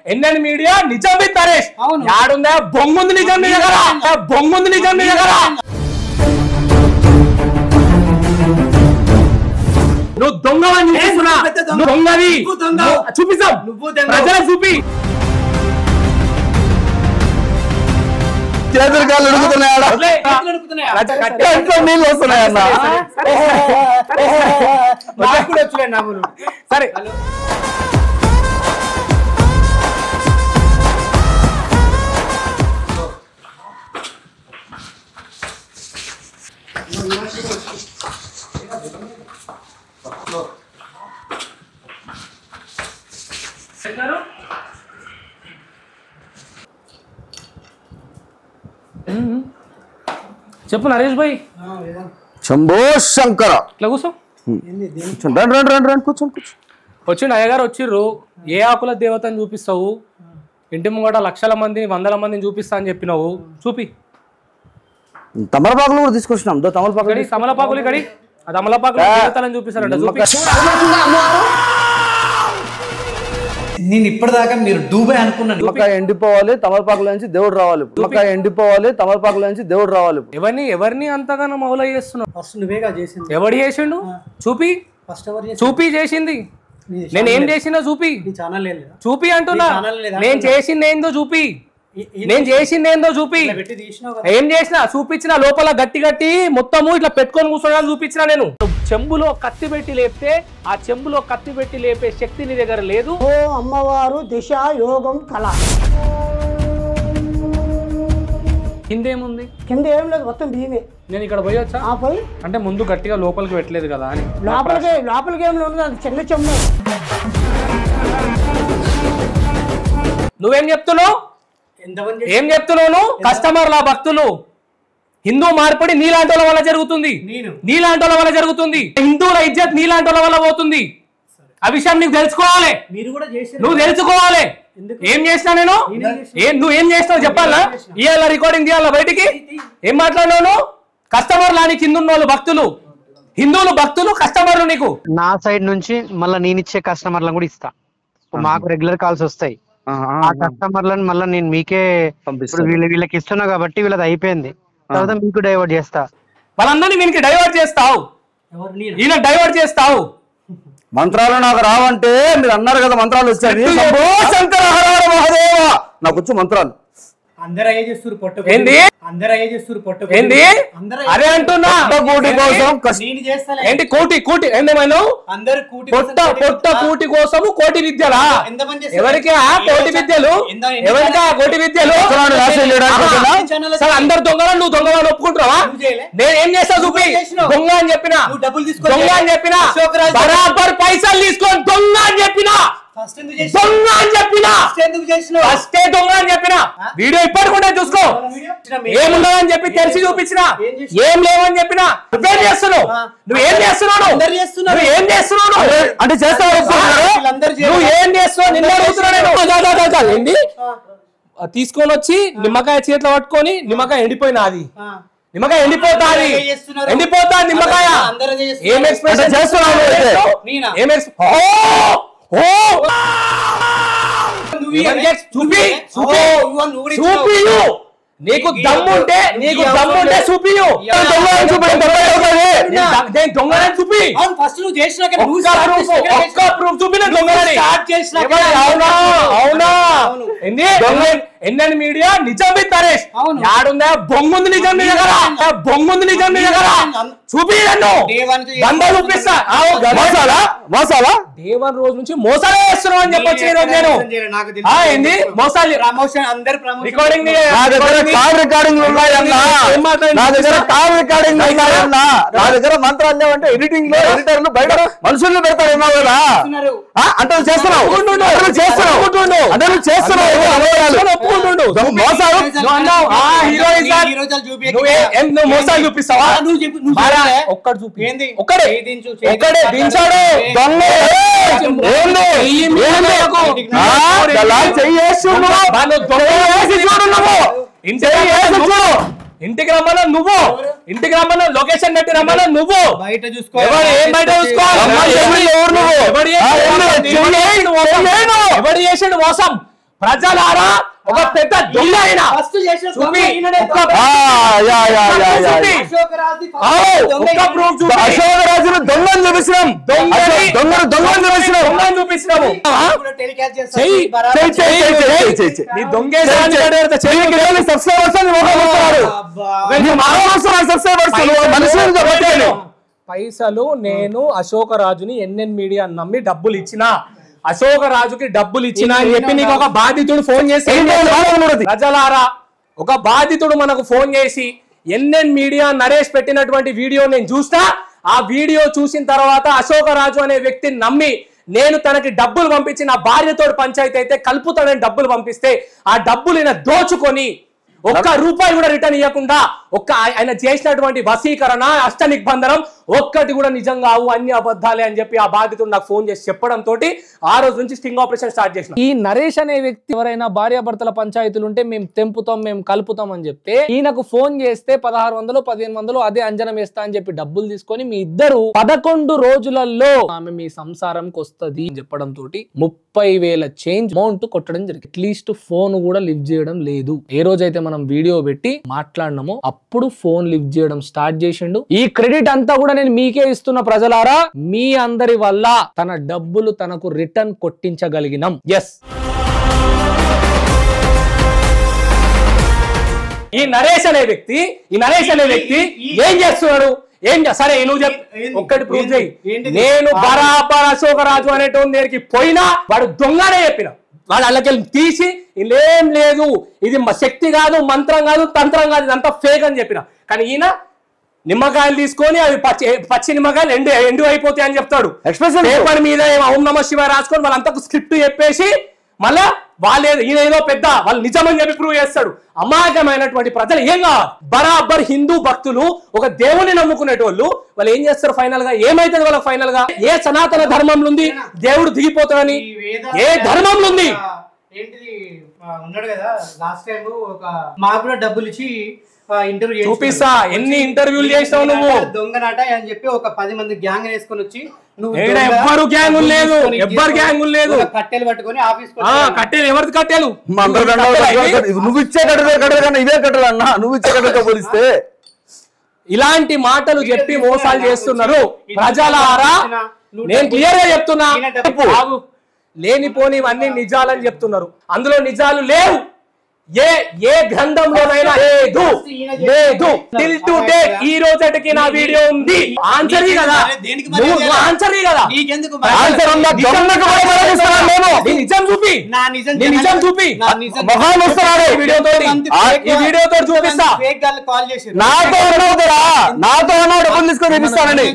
ఎన్నని మీడియా నిజం విత్ నరేష్ యాడుందా బొంగుంది నిజం నీ దగ్గర బొంగుంది నిజం నీ దగ్గర నువ్వు దొంగవని చూపిస్తున్నా నువ్వు దొంగవి చూపిస్తాం ప్రజలకు చూపి చేతులు కాళ్ళు అడుగుతున్నాయా నీళ్ళు వస్తున్నాయన్నా సరే చెప్పు నరేష్ భాయ్ శంభో శంకర ఇట్లా కూర్చో కూర్చోండి వచ్చిండు అయ్యగారు వచ్చిర్రు ఏ ఆకుల దేవతని చూపిస్తావు ఇంటి ముంగట లక్షల మందిని 100 మందిని చూపిస్తా అని చెప్పినావు చూపి తమలపాకులు కూడా తీసుకొచ్చినాం తమలపాకులు తమలపాకులు ఇక్కడి ఆ తమలపాకులు దేవతలని చూపిస్తారంట చూపి నేను ఇప్పటిదాకా మీరు డూబే అనుకున్నాను నిమ్మకాయ ఎండిపోవాలి తమలపాకుల నుంచి దేవుడు రావాలి నిమ్మకాయ ఎండిపోవాలి తమలపాకుల నుంచి దేవుడు రావాలి ఎవరిని అంతగానో మౌల చేస్తున్నావు ఫస్ట్ నువ్వేగా చేసింది ఎవడు చేసిండు చూపి ఫస్ట్ ఎవరు చూపి చేసింది నేను ఏం చేసినా చూపి ఛానల్ చూపి అంటున్నా నేను చేసింది ఏందో చూపి నేను చేసింది ఏందో చూపి ఏం చేసినా చూపించిన లోపల గట్టి గట్టి మొత్తము ఇట్లా పెట్టుకొని కూర్చోడానికి చూపించిన నేను చెంబులో కత్తి పెట్టి లేపితే ఆ చెంబులో కత్తి పెట్టి లేపే శక్తి నీ దగ్గర లేదు ఓ అమ్మవారు దిశ యోగం కళ కిందేముంది కింద ఏం లేదు మొత్తం బియ్యమే నేను ఇక్కడ పోయొచ్చా పోయి అంటే ముందు గట్టిగా లోపలికి పెట్టలేదు కదా అని లోపలికి ఏం లేదు అది చిన్న చెమ్ము నువ్వేం చెప్తున్నావు ఏం చెప్తున్నావు కస్టమర్ల భక్తులు హిందూ మార్పిడి నీలాంటి వల్ల జరుగుతుంది నీలాంటి వల్ల జరుగుతుంది హిందువుల ఇజ్జత్ నీలాంటి వల్ల పోతుంది ఆ విషయం నీకు తెలుసుకోవాలి నువ్వు తెలుసుకోవాలి ఏం చేసినా నేను నువ్వు ఏం చేస్తావు చెప్పాలా ఇవాళ రికార్డింగ్ తీయాలా బయటికి ఏం మాట్లాడినావు కస్టమర్లు అని కింద ఉన్న వాళ్ళు భక్తులు హిందువులు భక్తులు కస్టమర్లు నీకు నా సైడ్ నుంచి మళ్ళీ నేను ఇచ్చే కస్టమర్లను కూడా ఇస్తా మాకు రెగ్యులర్ కాల్స్ వస్తాయి ఆ కస్టమర్లను మళ్ళీ నేను మీకే వీళ్ళకి ఇస్తున్నా కాబట్టి వీళ్ళది అయిపోయింది తర్వాత మీకు డైవర్ట్ చేస్తా వాళ్ళందరినీ వీనికి డైవర్ట్ చేస్తావు ఈయన డైవర్ట్ చేస్తావు మంత్రాలు నాకు రావంటే మీరు అన్నారు కదా మంత్రాలు వచ్చాయి శంభో శంకర హర హర మహాదేవ నాకు వచ్చు మంత్రాలు అందరూ అయ్యే చేస్తారు పొట్టు ఏంది అందరూ అయ్యే చేస్తారు పొట్టు ఏంది అదే అంటున్నా కోటి కోసం నేను చేస్తాలే ఏంటి కోటి ఏందేమైనా అందరూ కూటి పొట్ట కూటి కోసము కోటి విద్యలా ఎవరికి ఆ కోటి విద్యలు ఎవరికి ఆ కోటి విద్యలు అందరు దొంగలు నువ్వు దొంగలను ఒప్పుకుంటావా నేను ఏం చేస్తా చూపి దొంగ అని చెప్పిన దొంగ అని చెప్పిన బరాబర్ పైసలు తీసుకొని దొంగ అని చెప్పిన దొంగ అని చెప్పిన ఫస్టే దొంగ అని చెప్పిన వీడియో ఇప్పటికుంటే చూసుకో ఏముండదని చెప్పి తెలిసి చూపించిన ఏం లేవని చెప్పిన నువ్వేం చేస్తున్నావు నువ్వేం చేస్తున్నావు నువ్వేం చేస్తున్నావు అంటే చేస్తావు నువ్వు ఏం చేస్తున్నావు నిన్న అడుగుతున్నా ఏంటి తీసుకొని వచ్చి నిమ్మకాయ చేతిలో పట్టుకొని నిమ్మకాయ ఎండిపోయినది నిమ్మకాయ ఎండిపోతాది ఎండిపోతాది నిమ్మకాయ ఏం ఎక్స్ప్రెషన్ చేస్తున్నావు ఏం చూపియు నీకు దమ్ముంటే చూపియు దొంగలని చూపి ఒక్క ప్రూఫ్ చూపిన దొంగలని అవునా ఎన్నని మీడియా నిజం విత్ నరేష్ యాడుందా బొంగుంది నిజం నీ దగ్గర బొంగుంది నిజం నీ దగ్గర చూపి దందా చూపిస్తా మోసాలా దేవన్ రోజు నుంచి మోసాలే చేస్తున్నావు అని చెప్పొచ్చు ఈ రోజు నేను ఏంది మోసాలు రికార్డింగ్ నా దగ్గర మంత్రాలు లేవంటే ఎడిటింగ్ లో ఎడిటర్లు బయట మనుషుల్ని పెడతారు ఏమో కదా అంటే చేస్తున్నావు మోసాలు చూపిస్తావా ఒక్కడు చూపి ఒక్కడే దించాడు ఇంటికి రమ్మన్నా నువ్వు ఇంటికి రమ్మన్నా లొకేషన్ పెట్టి రమ్మన్నా నువ్వు బయట చూసుకో ఎవడు చేసాడు మోసం ప్రజలారా ఒక పెద్ద దొంగ ఆయన ఫస్ట్ చేసిన దొంగ చూపి, ఈయననే ఒక్క దొంగ. చూపి. అశోక్ రాజుది ఒక్క proof చూపి. అశోకరాజును దొంగని చూపిస్తున్నాం, దొంగను చూపిస్తున్నాము. కూడా టెలికాస్ట్ చేస్తారు. చెయ్యి. బరాబర్ చెయ్యి. నీ దొంగేసాన్ని కడేరుతా. చెయ్యి. పైసలు నేను అశోక రాజుని ఎన్ఎన్ మీడియా నమ్మి డబ్బులు ఇచ్చిన, అశోక రాజుకి డబ్బులు ఇచ్చిన అని చెప్పి నీకు ఒక బాధితుడు ఫోన్ చేసి, ప్రజలారా ఒక బాధితుడు మనకు ఫోన్ చేసి ఎన్ఎన్ మీడియా నరేష్ పెట్టినటువంటి వీడియో నేను చూస్తా, ఆ వీడియో చూసిన తర్వాత అశోక రాజు అనే వ్యక్తిని నమ్మి నేను తనకి డబ్బులు పంపించి నా భార్యతో పంచాయతీ అయితే కలుపుతాడని డబ్బులు పంపిస్తే ఆ డబ్బులు ఈయన దోచుకొని ఒక్క రూపాయి కూడా రిటర్న్ ఇవ్వకుండా ఆయన చేసినటువంటి వశీకరణ అష్ట నిబంధనం ఒక్కటి కూడా నిజం కావు, అన్ని అబద్ధాలే అని చెప్పి ఆ బాధితుడు నాకు ఫోన్ చేసి చెప్పడంతో ఆ రోజు నుంచి స్టింగ్ ఆపరేషన్ స్టార్ట్ చేసిన. ఈ నరేష్ అనే వ్యక్తి ఎవరైనా భార్యాభర్తల పంచాయతీలు ఉంటే మేము తెంపుతాం, మేము కలుపుతాం అని చెప్తే ఈయనకు ఫోన్ చేస్తే 1600 1500 అదే అంజనం వేస్తా అని చెప్పి డబ్బులు తీసుకొని మీ ఇద్దరు 11 రోజులలో ఆమె మీ సంసారంకి వస్తుంది అని చెప్పడం తోటి 30,000 చేంజ్ అమౌంట్ కొట్టడం జరిగింది. అట్లీస్ట్ ఫోన్ కూడా లిఫ్ట్ చేయడం లేదు. ఏ రోజైతే మనం వీడియో పెట్టి మాట్లాడినామో అప్పుడు ఫోన్ లిఫ్ట్ చేయడం స్టార్ట్ చేసిండు. ఈ క్రెడిట్ అంతా కూడా నేను మీకే ఇస్తున్న ప్రజలారా, మీ అందరి వల్ల తన డబ్బులు తనకు రిటర్న్ కొట్టించగలిగినాం. ఎస్, ఈ నరేష్ అనే వ్యక్తి ఏం చేస్తున్నాడు? సరే నువ్వు చెప్పు, ఒక్కటి ప్రూవ్ చేయి. నేను బరాబర్ అశోక రాజు అనేటువంటి దగ్గరికి పోయినా వాడు దొంగనే చెప్పిన, వాడు అల్లకెళ్ళి తీసి ఇదేం లేదు, ఇది శక్తి కాదు, మంత్రం కాదు, తంత్రం కాదు, ఇదంతా ఫేక్ అని చెప్పిన. కానీ ఈయన నిమ్మకాయలు తీసుకొని అవి పచ్చి నిమ్మకాయలు ఎండు అయిపోతాయి అని చెప్తాడు. పేపర్ మీద ఓం నమః శివాయ రాసుకొని వాళ్ళంతా స్క్రిప్ట్ చెప్పేసి మళ్ళా ఈయన ఏదో పెద్ద వాళ్ళు నిజమని చెప్పి ప్రూవ్ చేస్తాడు. అమాయకమైనటువంటి ప్రజలు ఏం కావాలి? బరాబర్ హిందూ భక్తులు ఒక దేవుని నమ్ముకునేటోళ్ళు వాళ్ళు ఏం చేస్తారు? ఫైనల్ గా ఏమైతుంది వాళ్ళ? ఫైనల్ గా ఏ సనాతన ధర్మంలో ఉంది దేవుడు దిగిపోతాడని? ఏ ధర్మంలో ఉంది? ఏంటిది ఉన్నాడు కదా లాస్ట్ టైం ఒక మాకు కూడా డబ్బులు ఇచ్చి ఇంటర్వ్యూ చూపిస్తా. ఎన్ని ఇంటర్వ్యూలు చేసినావు నువ్వు? దొంగనాట అని చెప్పి ఒక 10 మంది గ్యాంగ్ వేసుకొని వచ్చి ఎవ్వరు గ్యాంగ్ లేదు, ఎవ్వరు గ్యాంగ్ లేదు. కట్టెలు పట్టుకొని ఆఫీస్ కట్టెలు ఎవరిది? కట్టెలు నువ్వు ఇచ్చే కట్టెలు కన్నా ఇదే కట్టెలు అన్నా, నువ్వు ఇచ్చే కట్టెలతో పోలిస్తే. ఇలాంటి మాటలు చెప్పి మోసాలు చేస్తున్నారు. ప్రజలారా నేను క్లియర్ గా చెప్తున్నా, లేనిపోనివన్నీ నిజాలని చెప్తున్నారు. అందులో నిజాలు లేవు. ఏ గ్రంథంలోనైనా లేదు. టిల్ టు డేట్ ఈ రోజుకి నా వీడియో ఉంది. ఆన్సర్ కదా, ఆన్సర్ కదా, నిజం చూపి, నిజం చూపి. ఈ వీడియోతో చూపిస్తా. నాతో డబ్బులు తీసుకొని చూపిస్తానండి.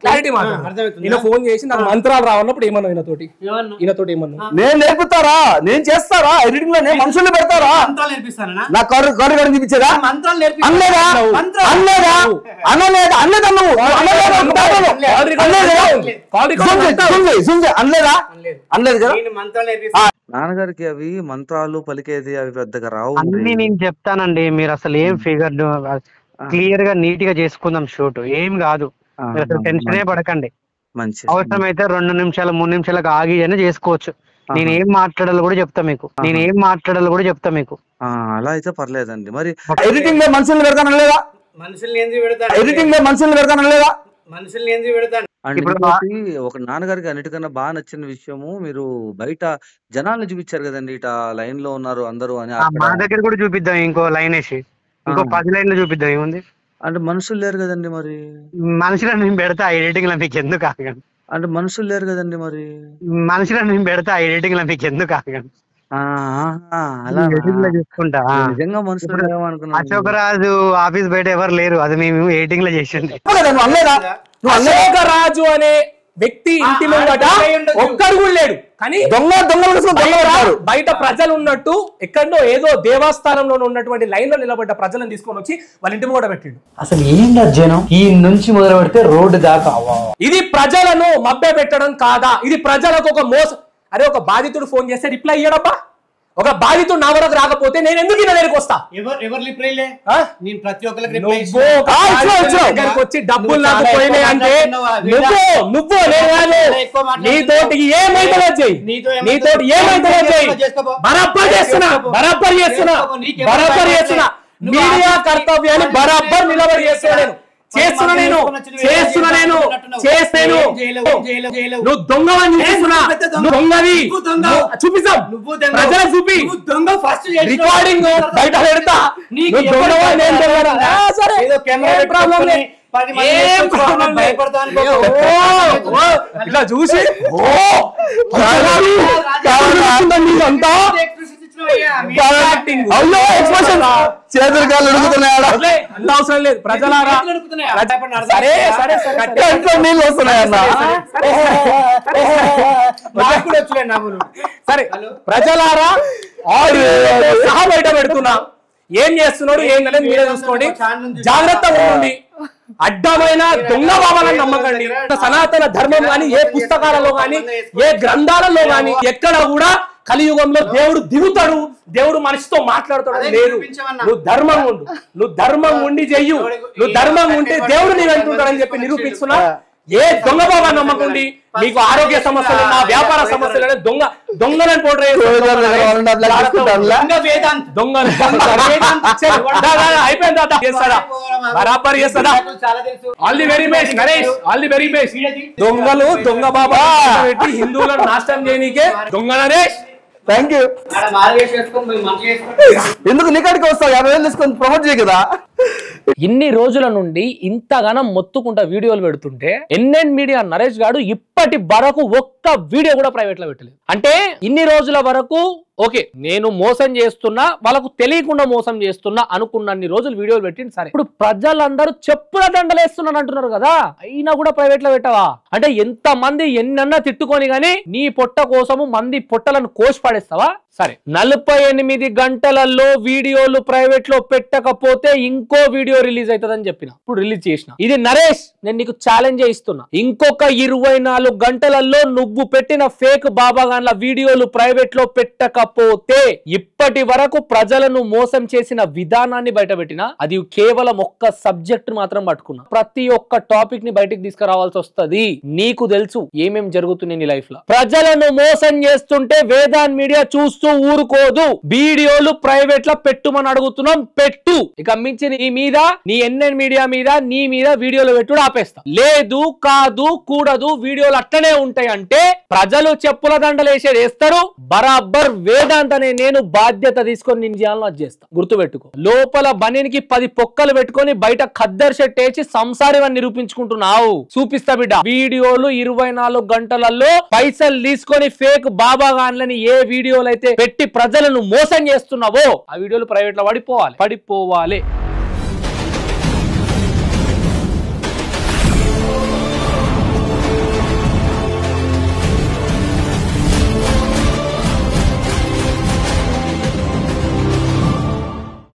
క్లారిటీ మాట్లాడు. ఫోన్ చేసి నాకు మంత్రాలు రావన్నప్పుడు ఏమన్నా ఈయనతోటి ఏమన్నా నేను నేర్పుతారా? నేను చేస్తారా? ఎడిటింగ్ లో నేను మనుషుల్ని పెడతారా? మంత్రాలు నేర్పిస్తానా? నా కరు చూపించేదా? మంత్రాలు అన్నదా? నాన్నగారికి అవి మంత్రాలు పలికేది అవి పెద్దగా రావు. అన్ని నేను చెప్తానండి, మీరు అసలు ఏం ఫిగర్ క్లియర్ గా నీట్ గా చేసుకుందాం షూట్. ఏం కాదు, అసలు టెన్షనే పడకండి. మంచి అవసరమైతే 2 నిమిషాలు 3 నిమిషాలకు ఆగి అయినా చేసుకోవచ్చు. నేనేం మాట్లాడాలో కూడా చెప్తా మీకు. అలా అయితే పర్లేదండి. మరి ఎడిటింగ్ లో మనుషుల్ని పెడతాను లేదా? ఎడిటింగ్ లో మనుషుల్ని పెడతాను లేదా? ఒక నాన్నగారికి అన్నిటికన్నా బాగా నచ్చిన విషయము, మీరు బయట జనాలను చూపించారు కదండి, ఇట లైన్ లో ఉన్నారు అందరూ అని. మా దగ్గర కూడా చూపిద్దాం, ఇంకో లైన్ వేసి ఇంకో 10 లైన్లు చూపిద్దాం. ఏముంది అంటే మనుషులు లేరు కదండి. మరి మనుషులను నేను పెడతా ఎడిటింగ్ లో, మీకు ఎందుకు ఆగండి. అంటే మనుషులు లేరు కదండి. మరి మనుషులను నేను పెడతా ఎడిటింగ్ లో, మీకు ఎందుకు ఆగండి. చూసుకుంటా. నిజంగా మనుషులు అశోక రాజు ఆఫీస్ బయట ఎవరు లేరు, అది మేము ఎడిటింగ్ లో చేసింది. అశోక రాజు అనే వ్యక్తి ఇంటి ముంగట ఒక్కడు కూడా లేడు. కానీ బయట ప్రజలు ఉన్నట్టు ఎక్కడో ఏదో దేవస్థానంలో ఉన్నటువంటి లైన్ లో నిలబడ్డ ప్రజలను తీసుకొని వచ్చి వాళ్ళ ఇంటి ముంగట పెట్టిండు. అసలు ఏంటి జనం ఈ నుంచి మొదలు పెడితే రోడ్డు దాకా. ఇది ప్రజలను మభ్య పెట్టడం కాదా? ఇది ప్రజలకు ఒక మోసం. అరే ఒక బాధితుడు ఫోన్ చేస్తే రిప్లై ఇయ్యడబ్బా, ఒక బాధితుడు నా వరకు రాకపోతే నేను ఎందుకు ఈయన దగ్గరికి వస్తా? ఎవరు రిప్లైలే? నేను ప్రతి ఒక్కరికి రిప్లై దగ్గరికి వచ్చి డబ్బులు నాకు పోయినాయి అంటే నువ్వు నీతోటి ఏమైతే వచ్చాయి, నీతోటి ఏమైతే వచ్చాయి, బరాబర్ చేస్తున్నా మీడియా కర్తవ్యాన్ని బరాబర్ నిలబడి చేస్తున్నా నేను నువ్వు దొంగవని చూపిస్తున్నా, నువ్వు దొంగవి చూపిస్తాం, ప్రజలకు చూపి రికార్డింగ్ బయట పెడతా, నువ్వు దొంగవని నేను దొంగ. సరే ఇట్లా చూసి అంతా చేతులు కాళ్ళు ఉడుకుతున్నాయా? అవసరం లేదు. ప్రజలారా నీళ్ళు వస్తున్నాయన్నా. సరే ప్రజలారా సహా బయట పెడుతున్నా, ఏం చేస్తున్నాడు ఏం లేదు మీరే చూసుకోండి, జాగ్రత్తగా ఉండండి. అడ్డమైన దొంగ భావాలను నమ్మకండి. సనాతన ధర్మం గాని ఏ పుస్తకాలలో గాని ఏ గ్రంథాలలో గాని ఎక్కడ కూడా కలియుగంలో దేవుడు దిగుతాడు, దేవుడు మనిషితో మాట్లాడతాడు లేదు. నువ్వు ధర్మం ఉండు, నువ్వు ధర్మం ఉండి చెయ్యు, నువ్వు ధర్మం ఉంటే దేవుడు నీ వెంటుంటాడని చెప్పి నిరూపిస్తున్నా. ఏ దొంగ బాబా నమ్మకండి, మీకు ఆరోగ్య సమస్యలు వ్యాపార సమస్యలు దొంగలను పోట్రే బరాబర్ చేస్తాడా? All the very best Naresh, all the very best. దొంగలు దొంగ బాబా పెట్టి హిందువులను నాశనం చేయనీకే దొంగ నరేష్. Thank you. ఎందుకు నీకాడికి వస్తావు? 50,000 తీసుకొని ప్రమోట్ చేయ కదా. ఇన్ని రోజుల నుండి ఇంతగానం మొత్తుకుంటా వీడియోలు పెడుతుంటే ఎన్ఎన్ మీడియా నరేష్ గారు ఇప్పటి వరకు ఒక్క వీడియో కూడా ప్రైవేట్ లో పెట్టలేదు. అంటే ఇన్ని రోజుల వరకు ఓకే నేను మోసం చేస్తున్నా, వాళ్ళకు తెలియకుండా మోసం చేస్తున్నా అనుకున్నన్ని రోజులు వీడియోలు పెట్టింది సరే. ఇప్పుడు ప్రజలందరూ చెప్పుల దండలేస్తున్నారు అంటున్నారు కదా, అయినా కూడా ప్రైవేట్ లో పెట్టవా? అంటే ఎంత మంది ఎన్నన్నా తిట్టుకొని గానీ నీ పొట్ట కోసము మంది పొట్టలను కోసి పడేస్తావా? సరే 48 గంటలలో వీడియోలు ప్రైవేట్ లో పెట్టకపోతే ఇంకో వీడియో రిలీజ్ అవుతుందని చెప్పిన, ఇప్పుడు రిలీజ్ చేసిన. ఇది నరేష్, నేను నీకు ఛాలెంజ్ ఇస్తున్నా. ఇంకొక 24 గంటలలో నువ్వు పెట్టిన ఫేక్ బాబాగాన్ల వీడియోలు ప్రైవేట్ లో పెట్టకపోతే ఇప్పటి వరకు ప్రజలను మోసం చేసిన విధానాన్ని బయట పెట్టినా, అది కేవలం ఒక్క సబ్జెక్ట్ మాత్రం పట్టుకున్నా. ప్రతి ఒక్క టాపిక్ ని బయటకు తీసుకురావాల్సి వస్తుంది. నీకు తెలుసు ఏమేం జరుగుతుంది నీ లైఫ్ లో. ప్రజలను మోసం చేస్తుంటే వేదాంత్ మీడియా చూస్తూ ఊరుకోదు. వీడియోలు ప్రైవేట్ లో పెట్టుమని అడుగుతున్నాం, పెట్టు. ఇక మించి నీ మీద, నీ ఎన్ఎన్ మీడియా మీద, నీ మీద వీడియోలు పెట్టుడు ఆపేస్తా. లేదు కాదు కూడదు వీడియోలు అట్టనే ఉంటాయి అంటే ప్రజలు చెప్పుల దండలు వేస్తారు. బరాబర్ వేదాంత్ అనే నేను బాధ్యత తీసుకొని నేను చేయాలని అది చేస్తా. గుర్తుపెట్టుకో. లోపల బనీనికి 10 పొక్కలు పెట్టుకొని బయట ఖద్దర్ షర్ట్ వేసి సంసారివని నిరూపించుకుంటున్నావు. చూపిస్తా బిడ్డ. వీడియోలు 24 గంటలలో పైసలు తీసుకొని ఫేక్ బాబాగాన్లని ఏ వీడియోలు అయితే పెట్టి ప్రజలను మోసం చేస్తున్నావో ఆ వీడియోలు ప్రైవేట్ లో పడిపోవాలి.